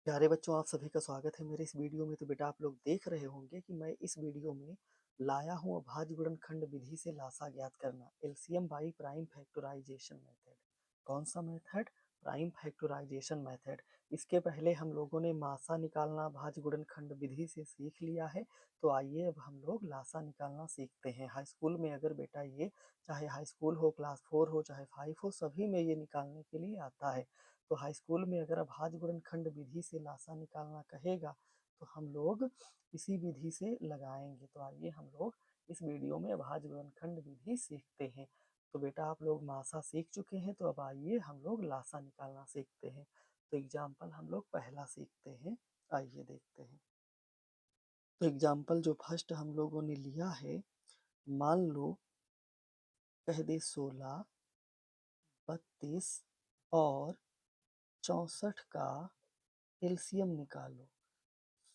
प्यारे बच्चों, आप सभी का स्वागत है मेरे इस वीडियो में। तो बेटा आप लोग देख रहे होंगे कि मैं इस वीडियो में लाया हूँ अभाज्य गुणनखंड विधि से लासा ज्ञात करना, LCM by prime factorisation method. कौन सा मेथड? Prime factorisation method. इसके पहले हम लोगों ने मासा निकालना अभाज्य गुणनखंड विधि से सीख लिया है। तो आइए अब हम लोग लासा निकालना सीखते हैं। हाई स्कूल में अगर बेटा ये, चाहे हाई स्कूल हो, क्लास 4 हो, चाहे 5 हो, सभी में ये निकालने के लिए आता है। तो हाई स्कूल में अगर अभाज्य गुणनखंड विधि से लासा निकालना कहेगा तो हम लोग इसी विधि से लगाएंगे। तो आइए हम लोग इस वीडियो में अभाज्य गुणनखंड विधि सीखते हैं। तो बेटा आप लोग मासा सीख चुके हैं, तो अब आइए हम लोग लासा निकालना सीखते हैं। तो एग्जाम्पल हम लोग पहला सीखते हैं, आइए देखते हैं। तो एग्जाम्पल जो फर्स्ट हम लोगों ने लिया है, मान लो कह दे 16, 32 और 64 का एलसीएम निकालो।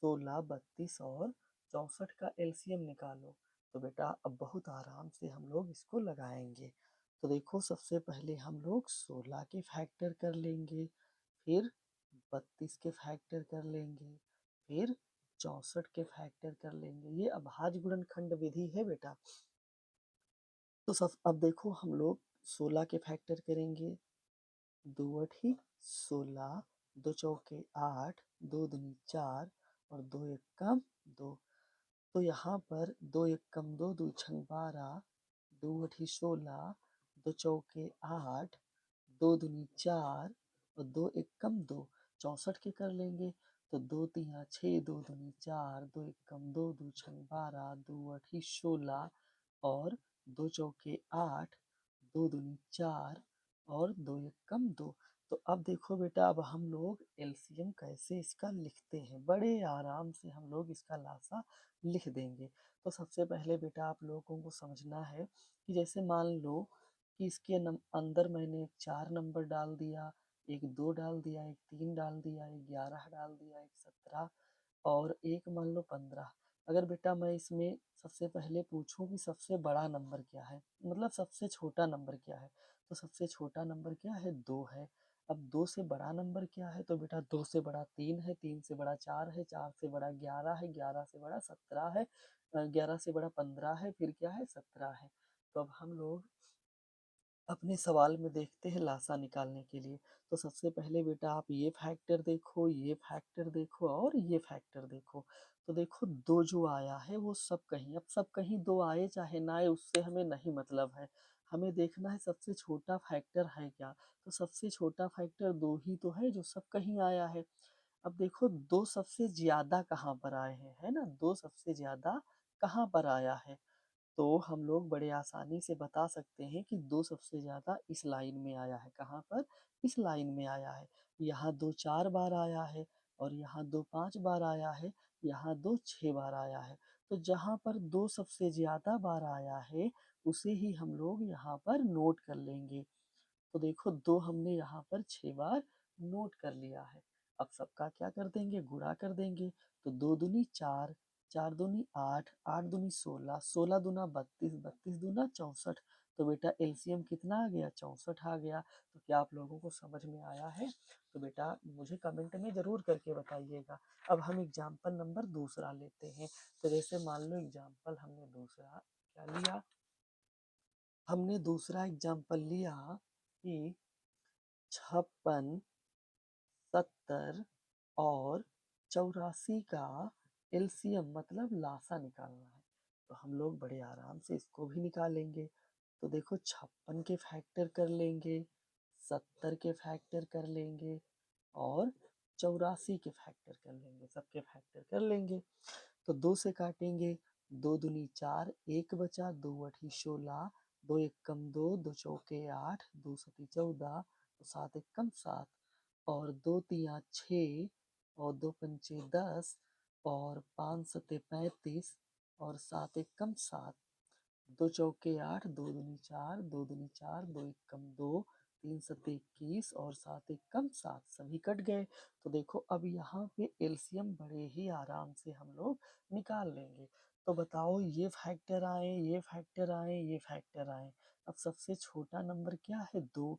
16, 32 और 64 का एलसीएम निकालो। तो बेटा अब बहुत आराम से हम लोग इसको लगाएंगे। तो देखो सबसे पहले हम लोग 16 के फैक्टर कर लेंगे, फिर 32 के फैक्टर कर लेंगे, फिर 64 के फैक्टर कर लेंगे। ये अभाज्य गुणनखंड विधि है बेटा। तो सब अब देखो हम लोग 16 के फैक्टर करेंगे। दो अठी 16, दो चौके 8, दो दूनी 4 और दो एक कम 2। तो यहाँ पर दो एक कम दो, दो छंग 12, दो अठी 16, दो चौके 8, दो दूनी 4 और दो एक कम 2। 64 के कर लेंगे तो दो तिया 6, दो दूनी 4, दो एक कम 2, दो छंग 12, दो अठी 16 और दो चौके 8, दो दूनी 4 और दो एक कम 2। तो अब देखो बेटा, अब हम लोग एलसीएम कैसे इसका लिखते हैं। बड़े आराम से हम लोग इसका लासा लिख देंगे। तो सबसे पहले बेटा आप लोगों को समझना है कि जैसे मान लो कि इसके अंदर मैंने एक 4 नंबर डाल दिया, एक 2 डाल दिया, एक 3 डाल दिया, एक 11 डाल दिया, एक 17 और एक मान लो 15। अगर बेटा मैं इसमें सबसे पहले पूछूं कि सबसे बड़ा नंबर क्या है, मतलब सबसे छोटा नंबर क्या है, तो सबसे छोटा नंबर क्या है? 2 है। अब 2 से बड़ा नंबर क्या है? तो बेटा 2 से बड़ा 3 है, 3 से बड़ा 4 है, 4 से बड़ा 11 है, 11 से बड़ा 17 है, 11 से बड़ा 15 है, फिर क्या है? 17 है। तो अब हम लोग अपने सवाल में देखते हैं लासा निकालने के लिए। तो सबसे पहले बेटा आप ये फैक्टर देखो, ये फैक्टर देखो और ये फैक्टर देखो। तो देखो दो जो आया है वो सब कहीं, अब सब कहीं दो आए चाहे ना आए उससे हमें नहीं मतलब है। हमें देखना है सबसे छोटा फैक्टर है क्या। तो सबसे छोटा फैक्टर दो ही तो है जो सब कहीं आया है। अब देखो दो सबसे ज्यादा कहाँ पर आए हैं, है ना? दो सबसे ज्यादा कहाँ पर आया है? तो हम लोग बड़े आसानी से बता सकते हैं कि दो सबसे ज्यादा इस लाइन में आया है। कहाँ पर? इस लाइन में आया है। यहाँ दो 4 बार आया है और यहाँ दो 5 बार आया है, यहाँ दो 6 बार आया है। तो जहाँ पर दो सबसे ज्यादा बार आया है उसे ही हम लोग यहाँ पर नोट कर लेंगे। तो देखो दो हमने यहाँ पर 6 बार नोट कर लिया है। अब सबका क्या कर देंगे? गुणा कर देंगे। तो दो दूनी 4, 4 दूनी 8, 8 दूनी 16, 16 दूना 32, 32 दूना 64। तो बेटा एलसीएम कितना आ गया? 64 आ गया। तो क्या आप लोगों को समझ में आया है? तो बेटा मुझे कमेंट में जरूर करके बताइएगा। अब हम एग्जाम्पल नंबर दूसरा लेते हैं। तो जैसे मान लो एग्जाम्पल हमने दूसरा क्या लिया, हमने दूसरा एग्जाम्पल लिया कि 56, 70 और 84 का एलसीएम मतलब लासा निकालना है। तो हम लोग बड़े आराम से इसको भी निकालेंगे। तो देखो 56 के फैक्टर कर लेंगे, 70 के फैक्टर कर लेंगे और 84 के फैक्टर कर लेंगे, सबके फैक्टर कर लेंगे। तो दो से काटेंगे, दो दूनी 4, एक बचा, दो अठी 16, दो एक कम 2, दो चौके 8, दो सती 14, तो सात एक कम 7 और दो तिया 6 और दो पंचे 10 और पाँच सते 35 और सात एक कम 7, दो चौके 8, दो दूनी 4, दो दूनी 4, दो एक कम 2, तीन सते 21 और सात एक कम 7, सभी कट गए। तो देखो अब यहाँ पे एलसीएम बड़े ही आराम से हम लोग निकाल लेंगे। तो बताओ ये फैक्टर आए, ये फैक्टर आए, ये फैक्टर आए। अब सबसे छोटा नंबर क्या है? 2।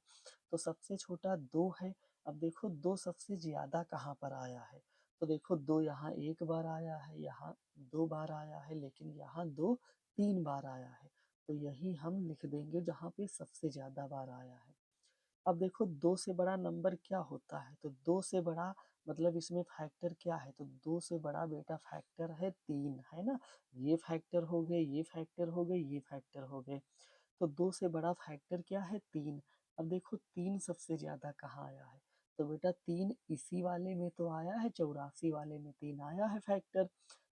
तो सबसे छोटा 2 है। अब देखो 2 सबसे ज़्यादा कहाँ पर आया है? तो देखो 2 यहाँ 1 बार आया है, यहाँ 2 बार आया है, लेकिन यहाँ 2 3 बार आया है। तो यही हम लिख देंगे जहाँ पे सबसे ज़्यादा बार आया है। अब देखो 2 से बड़ा नंबर क्या होता है? तो 2 से बड़ा मतलब इसमें फैक्टर क्या है? तो 2 से बड़ा बेटा फैक्टर है 3, है ना? ये फैक्टर हो गए, ये फैक्टर हो गए, ये फैक्टर हो गए। तो 2 से बड़ा फैक्टर क्या है? 3। अब देखो 3 सबसे ज़्यादा कहाँ आया है? तो बेटा 3 इसी वाले में तो आया है, 84 वाले में 3 आया है फैक्टर।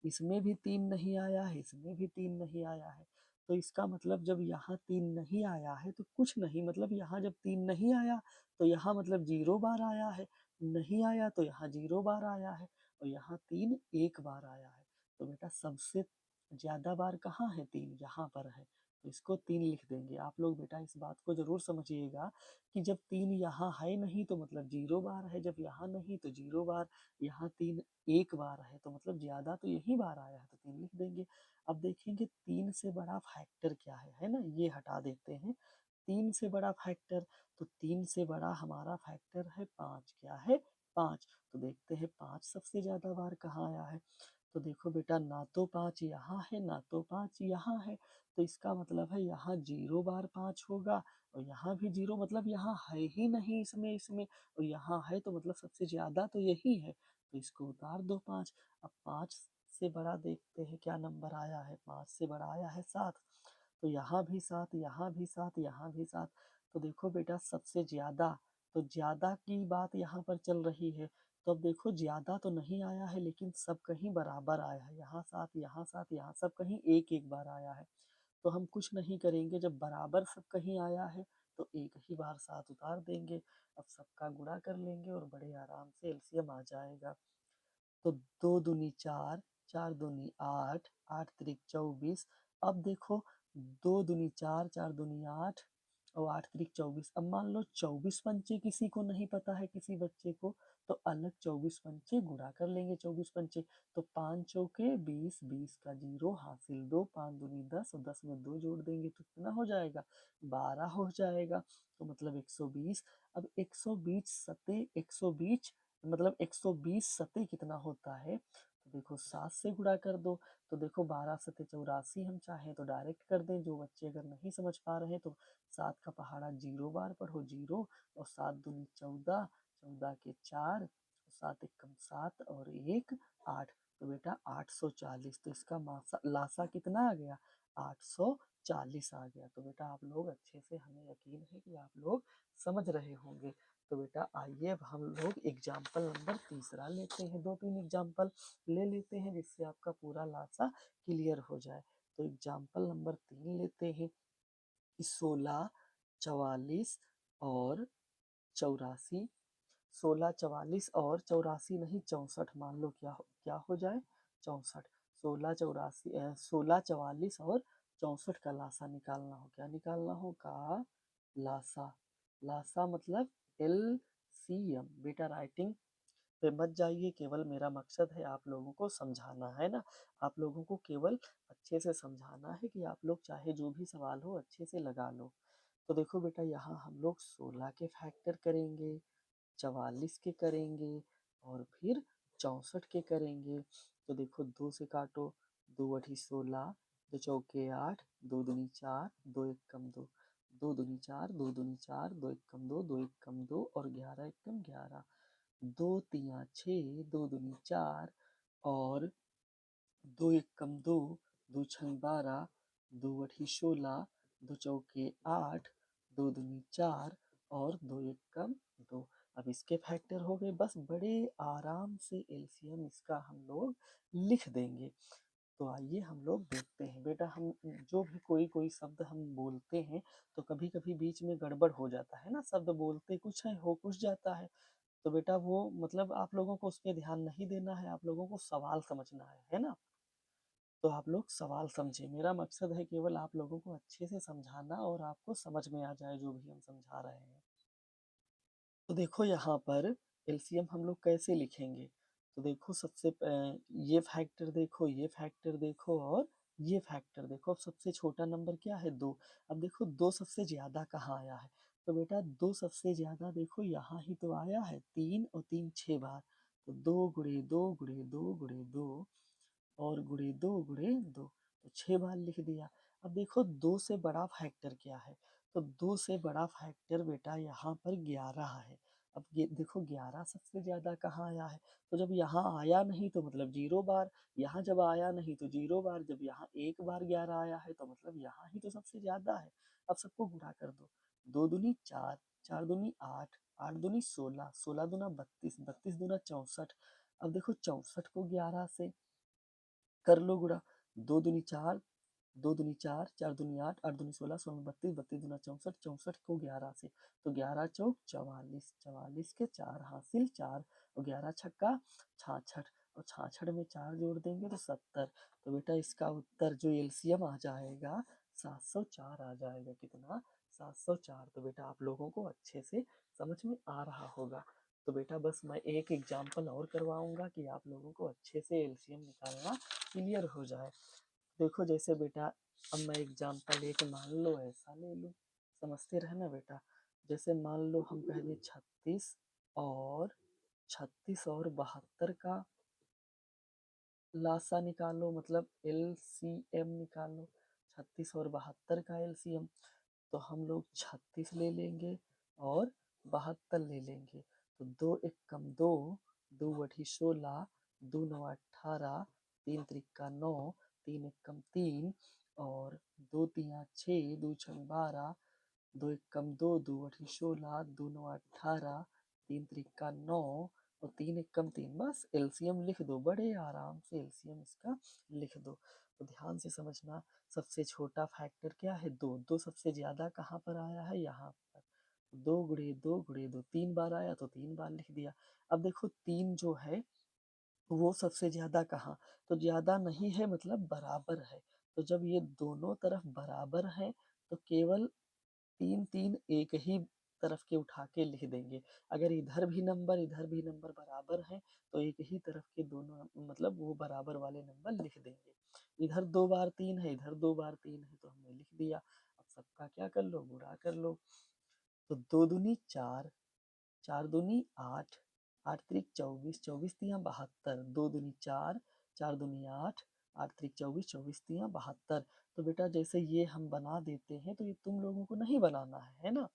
इसमें भी 3 नहीं आया है, इसमें भी 3 नहीं आया है। तो इसका मतलब जब यहाँ 3 नहीं आया है तो कुछ नहीं, मतलब यहाँ जब 3 नहीं आया तो यहाँ मतलब 0 बार आया है, नहीं आया तो यहाँ 0 बार आया है और यहाँ 3 1 बार आया है। तो बेटा सबसे ज़्यादा बार कहाँ है? 3 यहाँ पर है। तो इसको 3 लिख देंगे। आप लोग बेटा इस बात को ज़रूर समझिएगा कि जब 3 यहाँ है नहीं तो मतलब 0 बार है, जब यहाँ नहीं तो 0 बार, यहाँ 3 1 बार है तो मतलब ज़्यादा तो यही बार आया है तो 3 लिख देंगे। अब देखेंगे 3 से बड़ा फैक्टर क्या है ना? ये हटा देते हैं। 3 से बड़ा फैक्टर, तो 3 से बड़ा हमारा फैक्टर है 5, क्या है? 5। तो देखते हैं 5 सबसे ज़्यादा बार कहाँ आया है? तो देखो बेटा ना तो 5 यहाँ है, ना तो 5 यहाँ है, तो इसका मतलब है यहाँ 0 बार 5 होगा और यहाँ भी 0, मतलब यहाँ है ही नहीं इसमें और यहाँ है तो मतलब सबसे ज़्यादा तो यही है, तो इसको उतार दो 5। अब 5 से बड़ा देखते हैं क्या नंबर आया है? 5 से बड़ा आया है 7, तो यहाँ भी 7, यहाँ भी 7, यहाँ भी 7। तो देखो बेटा सबसे ज़्यादा, तो ज़्यादा की बात यहाँ पर चल रही है। तो अब देखो ज़्यादा तो नहीं आया है लेकिन सब कहीं बराबर आया है। यहाँ 7, यहाँ 7, यहाँ सब कहीं 1-1 बार आया है। तो हम कुछ नहीं करेंगे, जब बराबर सब कहीं आया है तो एक ही बार 7 उतार देंगे। अब सबका गुणा कर लेंगे और बड़े आराम से एलसीएम आ जाएगा। तो 2 दूनी 4, 4 दूनी 8, 8 त्रिक 24। अब देखो 2 दूनी 4, 4 दूनी 8 और 8 त्रिक 24। अब मान लो 24 पंचे किसी को नहीं पता है, किसी बच्चे को, तो अलग 24 पंचे गुणा कर लेंगे 24 पंचे। तो 5 चौके 20, 20 का 0 हासिल 2, 5 दूनी 10 और 10 में 2 जोड़ देंगे तो कितना हो जाएगा? 12 हो जाएगा। तो मतलब 120। अब 120 सते 120 मतलब 120 सते कितना होता है? तो देखो 7 से गुणा कर दो। तो देखो 12 सते 84, हम चाहें तो डायरेक्ट कर दें, जो बच्चे अगर नहीं समझ पा रहे हैं तो 7 का पहाड़ा 0 बार पढ़ो 0 और 7 दूनी 14, 14 के 4, 7 एकम 7 और 1 8। तो बेटा 840, तो इसका लासा कितना आ गया? 840 आ गया। तो बेटा आप लोग अच्छे से, हमें यकीन है कि आप लोग समझ रहे होंगे। तो बेटा आइए अब हम लोग एग्जाम्पल नंबर तीसरा लेते हैं, 2-3 एग्जाम्पल ले लेते हैं जिससे आपका पूरा लासा क्लियर हो जाए। तो एग्जाम्पल नंबर 3 लेते हैं कि 16, 44 और 84। 16, 44 और 84 नहीं 64, मान लो क्या हो जाए? 64। 16, 44 और 64 का लासा निकालना हो, क्या निकालना होगा? लासा। लासा मतलब एलसीएम। बेटा राइटिंग पे मत जाइए, केवल मेरा मकसद है आप लोगों को समझाना, है ना? आप लोगों को केवल अच्छे से समझाना है कि आप लोग चाहे जो भी सवाल हो अच्छे से लगा लो। तो देखो बेटा यहाँ हम लोग 16 के फैक्टर करेंगे, 44 के करेंगे और फिर 64 के करेंगे। तो देखो 2 से काटो, 2 अठी 16, 2 चौके 8, 2 दूनी 4, 2 एक कम 2, 2 दूनी 4, 2 दूनी 4, 2 एक कम 2, 2 एक कम 2 और 11 एक कम 11। 2 तिया 6, 2 दूनी 4 और 2 एक कम 2, 2 छंग 12, 2 अठी 16, 2 चौके 8, 2 दूनी 4 और 2 एक कम 2। अब इसके फैक्टर हो गए, बस बड़े आराम से एलसीएम इसका हम लोग लिख देंगे। तो आइए हम लोग देखते हैं। बेटा हम जो भी कोई कोई शब्द हम बोलते हैं तो कभी कभी बीच में गड़बड़ हो जाता है ना, शब्द बोलते कुछ है हो कुछ जाता है। तो बेटा वो मतलब आप लोगों को उस पर ध्यान नहीं देना है, आप लोगों को सवाल समझना है ना? तो आप लोग सवाल समझे, मेरा मकसद है केवल आप लोगों को अच्छे से समझाना और आपको समझ में आ जाए जो भी हम समझा रहे हैं। तो देखो यहाँ पर एलसीएम हम लोग कैसे लिखेंगे? तो देखो ये फैक्टर देखो, ये फैक्टर देखो और ये फैक्टर देखो। अब सबसे छोटा नंबर क्या है? 2। अब देखो 2 सबसे ज़्यादा कहाँ आया है? तो बेटा 2 सबसे ज़्यादा देखो यहाँ ही तो आया है 3 और 3 6 बार, तो 2 गुणे 2 गुणे 2 गुणे 2 और गुणे 2 गुणे 2, तो 6 बार लिख दिया। अब देखो 2 से बड़ा फैक्टर क्या है? तो 2 से बड़ा फैक्टर बेटा यहाँ पर 11 है। अब ये देखो 11 सबसे ज़्यादा कहाँ आया है? तो जब यहाँ आया नहीं तो मतलब 0 बार, यहाँ जब आया नहीं तो 0 बार, जब यहाँ 1 बार 11 आया है तो मतलब यहाँ ही तो सबसे ज़्यादा है। अब सबको गुणा कर दो। 2 दूनी 4, 4 दूनी 8, 8 दूनी 16, 16 दूना 32, 32 दूना 64। अब देखो 64 को 11 से कर लो गुणा। 2 दूनी 4, 2 दूनी 4, 4 दूनी 8, 8 दूनी 16, 16 32, 32 दूना 64, 64 को 11 से, तो 11 चौक 44, 44 के 4 हासिल 4 और 11 छक्का 66 और 66 में 4 जोड़ देंगे तो 70। तो बेटा इसका उत्तर जो एलसीएम आ जाएगा 704 आ जाएगा। कितना? 704। तो बेटा आप लोगों को अच्छे से समझ में आ रहा होगा। तो बेटा बस मैं एक एग्जाम्पल और करवाऊंगा कि आप लोगों को अच्छे से एलसीएम निकालना क्लियर हो जाए। देखो जैसे बेटा अब मैं एग्जाम्पल एक मान लो ऐसा ले लूँ, समझते रहना बेटा। जैसे मान लो हम कह दें 36 और 72 का लासा निकालो, मतलब एलसीएम निकालो। 36 और 72 का एलसीएम, तो हम लोग 36 ले लेंगे और 72 ले लेंगे। तो 2 एक कम 2, 2 अठी 16, 2 नौ 18, 3 त्रिका 9, 3 एक कम 3 और 2 तिया 6, 2 छंग 12, 2 एक कम 2, 2 अठी 16, 2 नौ 18, 3 त्रिका 9 और 3 एक कम 3। बस एलसीएम लिख दो, बड़े आराम से एलसीएम इसका लिख दो। तो ध्यान से समझना, सबसे छोटा फैक्टर क्या है? 2। 2 सबसे ज्यादा कहाँ पर आया है? यहाँ पर। 2 गुणे 2 गुणे 2 3 बार आया तो 3 बार लिख दिया। अब देखो 3 जो है वो सबसे ज्यादा कहाँ? तो ज्यादा नहीं है मतलब बराबर है। तो जब ये दोनों तरफ बराबर है तो केवल 3 3 एक ही तरफ के उठा के लिख देंगे। अगर इधर भी नंबर बराबर है तो एक ही तरफ के दोनों मतलब वो बराबर वाले नंबर लिख देंगे। इधर 2 बार 3 है, इधर 2 बार 3 है तो हमने लिख दिया। अब सबका क्या कर लो? गुणा कर लो। तो 2 दूनी 4, 4 दूनी 8, 8 त्रिक 24, 24 तिया 72, 2 दूनी 4, 4 दूनी 8, 8 त्रिक 24, 24 तिया 72। तो बेटा जैसे ये हम बना देते हैं तो ये तुम लोगों को नहीं बनाना है ना,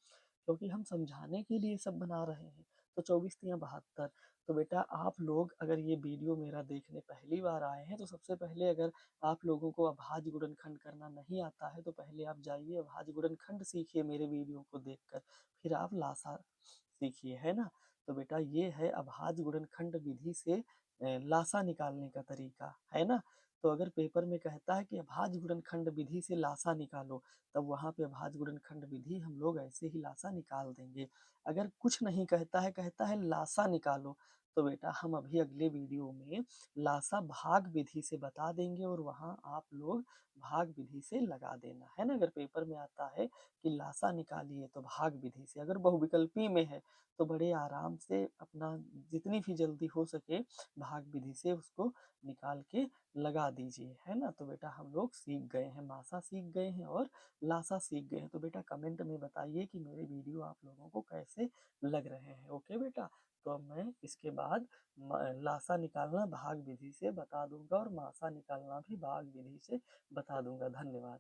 क्योंकि हम समझाने के लिए सब बना रहे हैं। तो 24 तिया 72। तो बेटा आप लोग अगर ये वीडियो मेरा देखने पहली बार आए हैं तो सबसे पहले अगर आप लोगों को अभाज्य गुणनखंड करना नहीं आता है तो पहले आप जाइए अभाज्य गुणनखंड सीखिए मेरे वीडियो को देखकर, फिर आप लासा सीखिए, है ना। तो बेटा ये है अभाज्य गुणनखंड विधि से लासा निकालने का तरीका, है ना। तो अगर पेपर में कहता है कि अभाज्य गुणनखंड विधि से लासा निकालो, तब वहां पे अभाज्य गुणनखंड विधि हम लोग ऐसे ही लासा निकाल देंगे। अगर कुछ नहीं कहता है, कहता है लासा निकालो, तो बेटा हम अभी अगले वीडियो में लासा भाग विधि से बता देंगे और वहां आप लोग भाग विधि से लगा देना, है ना। अगर पेपर में आता है कि लासा निकालिए तो भाग विधि से, अगर बहुविकल्पी में है तो बड़े आराम से अपना जितनी भी जल्दी हो सके भाग विधि से उसको निकाल के लगा दीजिए, है ना। तो बेटा हम लोग सीख गए हैं, मासा सीख गए हैं और लासा सीख गए हैं। तो बेटा कमेंट में बताइए कि मेरे वीडियो आप लोगों को कैसे लग रहे हैं। ओके बेटा, तो अब मैं इसके बाद लासा निकालना भाग विधि से बता दूंगा और मासा निकालना भी भाग विधि से बता दूंगा। धन्यवाद।